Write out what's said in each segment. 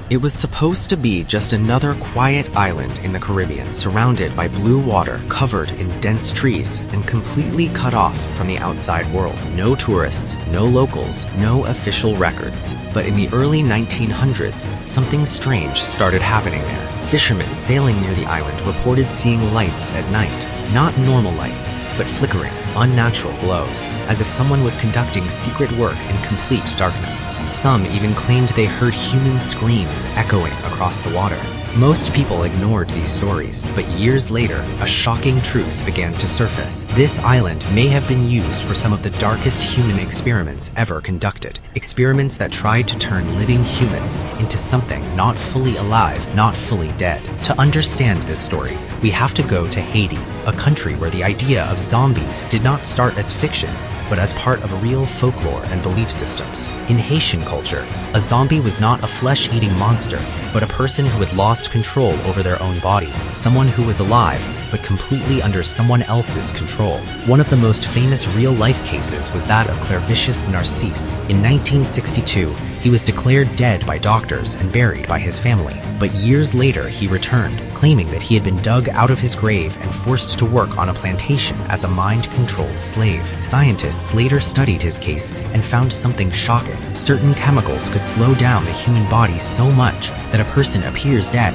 It was supposed to be just another quiet island in the Caribbean, surrounded by blue water, covered in dense trees, and completely cut off from the outside world. No tourists, no locals, no official records. But in the early 1900s, something strange started happening there. Fishermen sailing near the island reported seeing lights at night. Not normal lights, but flickering, unnatural glows, as if someone was conducting secret work in complete darkness. Some even claimed they heard human screams echoing across the water. Most people ignored these stories, but years later, a shocking truth began to surface. This island may have been used for some of the darkest human experiments ever conducted. Experiments that tried to turn living humans into something not fully alive, not fully dead. To understand this story, we have to go to Haiti, a country where the idea of zombies did not start as fiction, but as part of real folklore and belief systems. In Haitian culture, a zombie was not a flesh-eating monster, but a person who had lost control over their own body, someone who was alive, but completely under someone else's control. One of the most famous real-life cases was that of Clervicius Narcisse. In 1962, he was declared dead by doctors and buried by his family. But years later, he returned, claiming that he had been dug out of his grave and forced to work on a plantation as a mind-controlled slave. Scientists later studied his case and found something shocking. Certain chemicals could slow down the human body so much that a person appears dead.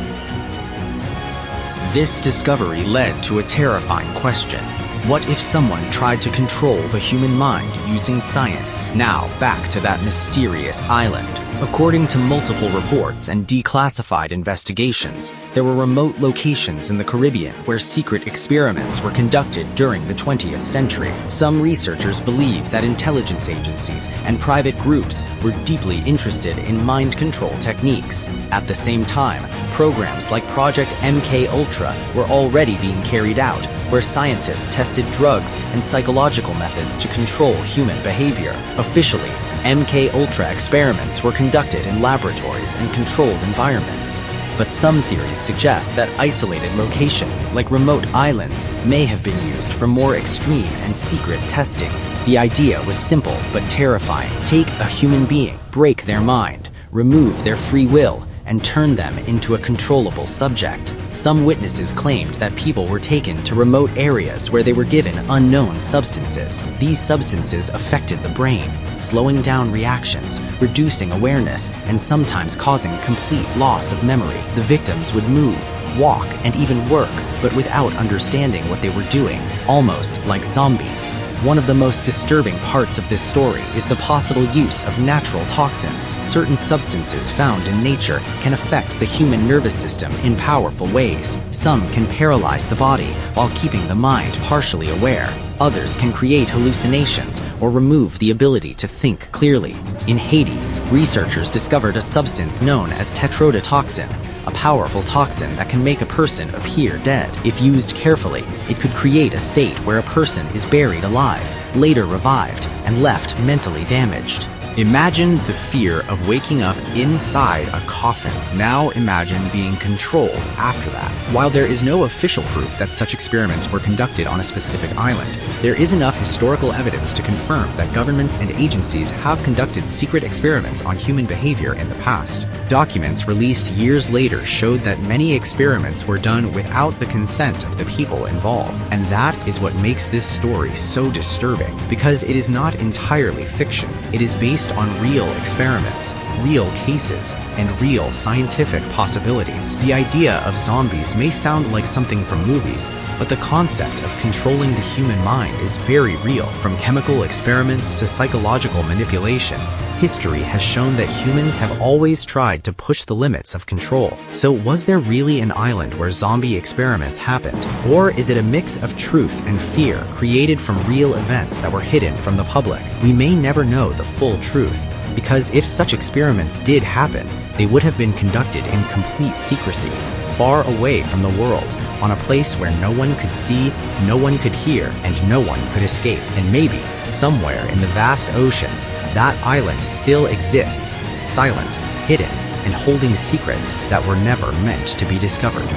This discovery led to a terrifying question. What if someone tried to control the human mind using science? Now, back to that mysterious island. According to multiple reports and declassified investigations, there were remote locations in the Caribbean where secret experiments were conducted during the 20th century. Some researchers believe that intelligence agencies and private groups were deeply interested in mind control techniques. At the same time, programs like Project MK Ultra were already being carried out, where scientists tested drugs and psychological methods to control human behavior. Officially, MK Ultra experiments were conducted in laboratories and controlled environments. But some theories suggest that isolated locations, like remote islands, may have been used for more extreme and secret testing. The idea was simple but terrifying. Take a human being, break their mind, remove their free will, and turn them into a controllable subject. Some witnesses claimed that people were taken to remote areas where they were given unknown substances. These substances affected the brain, slowing down reactions, reducing awareness, and sometimes causing complete loss of memory. The victims would move, walk, and even work, but without understanding what they were doing, almost like zombies. One of the most disturbing parts of this story is the possible use of natural toxins. Certain substances found in nature can affect the human nervous system in powerful ways. Some can paralyze the body while keeping the mind partially aware. Others can create hallucinations or remove the ability to think clearly. In Haiti, researchers discovered a substance known as tetrodotoxin, a powerful toxin that can make a person appear dead. If used carefully, it could create a state where a person is buried alive, later revived, and left mentally damaged. Imagine the fear of waking up inside a coffin. Now imagine being controlled after that. While there is no official proof that such experiments were conducted on a specific island, there is enough historical evidence to confirm that governments and agencies have conducted secret experiments on human behavior in the past. Documents released years later showed that many experiments were done without the consent of the people involved. And that is what makes this story so disturbing, because it is not entirely fiction. It is based on real experiments, real cases, and real scientific possibilities. The idea of zombies may sound like something from movies, but the concept of controlling the human mind is very real. From chemical experiments to psychological manipulation, history has shown that humans have always tried to push the limits of control. So was there really an island where zombie experiments happened? Or is it a mix of truth and fear created from real events that were hidden from the public? We may never know the full truth, because if such experiments did happen, they would have been conducted in complete secrecy, far away from the world, on a place where no one could see, no one could hear, and no one could escape. And maybe, somewhere in the vast oceans, that island still exists, silent, hidden, and holding secrets that were never meant to be discovered.